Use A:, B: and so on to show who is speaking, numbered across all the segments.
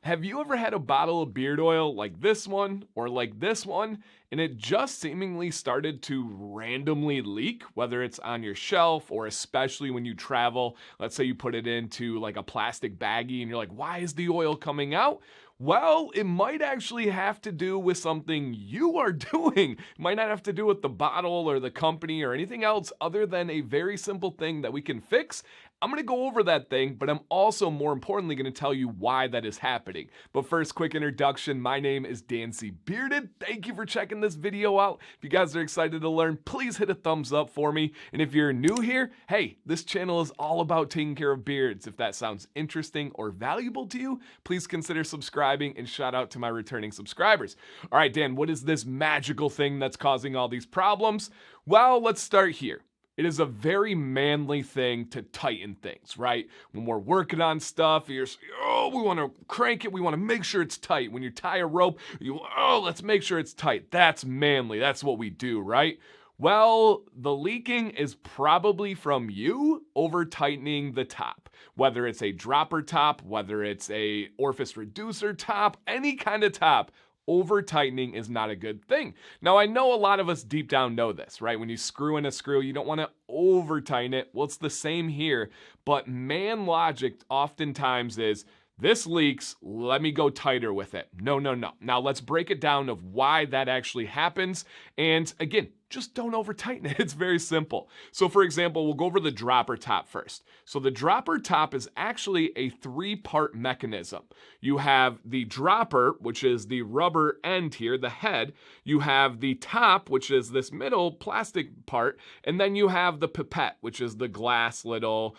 A: Have you ever had a bottle of beard oil like this one or like this one, and it just seemingly started to randomly leak, whether it's on your shelf or especially when you travel? Let's say you put it into like a plastic baggie and you're like, why is the oil coming out? Well, it might actually have to do with something you are doing. It might not have to do with the bottle or the company or anything else other than a very simple thing that we can fix. I'm going to go over that thing, but I'm also more importantly going to tell you why that is happening. But first, quick introduction. My name is Dancy Bearded. Thank you for checking this video out. If you guys are excited to learn, please hit a thumbs up for me. And if you're new here, hey, this channel is all about taking care of beards. If that sounds interesting or valuable to you, please consider subscribing, and shout out to my returning subscribers. All right, Dan, what is this magical thing that's causing all these problems? Well, let's start here. It is a very manly thing to tighten things, right? When we're working on stuff, we want to crank it. We want to make sure it's tight. When you tie a rope, let's make sure it's tight. That's manly. That's what we do, right? Well, the leaking is probably from you over tightening the top. Whether it's a dropper top, whether it's a orifice reducer top, any kind of top, over tightening is not a good thing. Now, I know a lot of us deep down know this, right? When you screw in a screw, you don't want to over tighten it. Well, it's the same here, but man logic oftentimes is, this leaks, let me go tighter with it. No. Now let's break it down of why that actually happens. And again, just don't over tighten it. It's very simple. So for example, we'll go over the dropper top first. So the dropper top is actually a three-part mechanism. You have the dropper, which is the rubber end here, the head. You have the top, which is this middle plastic part. And then you have the pipette, which is the glass little,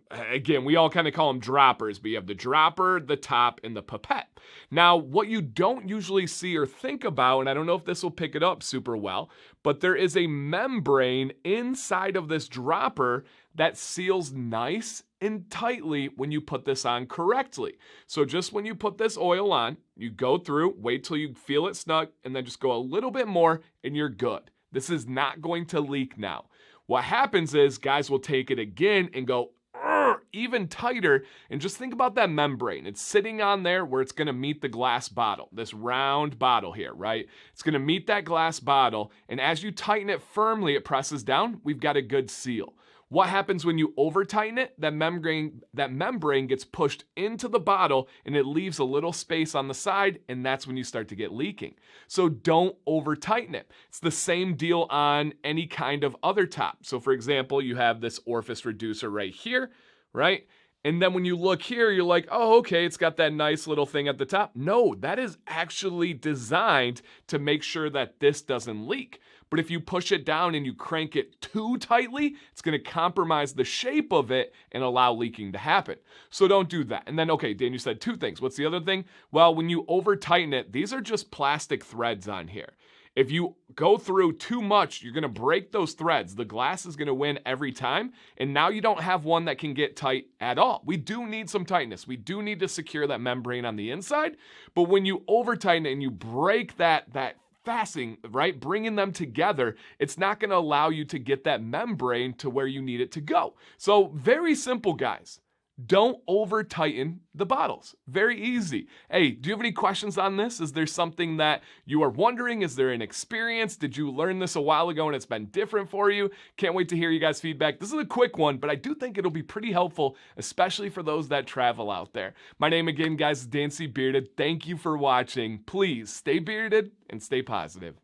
A: again, we all kind of call them droppers, but you have the dropper, the top, and the pipette. Now, what you don't usually see or think about, and I don't know if this will pick it up super well, but there is a membrane inside of this dropper that seals nice and tightly when you put this on correctly. So just when you put this oil on, you go through, wait till you feel it snug, and then just go a little bit more and you're good. This is not going to leak now. What happens is guys will take it again and go even tighter, and just think about that membrane. It's sitting on there where it's going to meet the glass bottle, this round bottle here, right? It's going to meet that glass bottle, and as you tighten it firmly, it presses down. We've got a good seal. What happens when you over tighten it? That membrane gets pushed into the bottle and it leaves a little space on the side, and that's when you start to get leaking. So don't over tighten it. It's the same deal on any kind of other top. So for example, you have this orifice reducer right here, right? And then when you look here, you're like, oh, okay, it's got that nice little thing at the top. No, that is actually designed to make sure that this doesn't leak. But if you push it down and you crank it too tightly, it's going to compromise the shape of it and allow leaking to happen. So don't do that. And then, okay, Dan, you said two things. What's the other thing? Well, when you over tighten it, these are just plastic threads on here. If you go through too much, you're going to break those threads. The glass is going to win every time. And now you don't have one that can get tight at all. We do need some tightness. We do need to secure that membrane on the inside. But when you over tighten it and you break that fastening, right, bringing them together, it's not going to allow you to get that membrane to where you need it to go. So very simple, guys. Don't over tighten the bottles. Very easy. Hey, do you have any questions on this? Is there something that you are wondering? Is there an experience? Did you learn this a while ago and it's been different for you? Can't wait to hear you guys' feedback. This is a quick one, but I do think it'll be pretty helpful, especially for those that travel out there. My name again, guys, is Dancy Bearded. Thank you for watching. Please stay bearded and stay positive.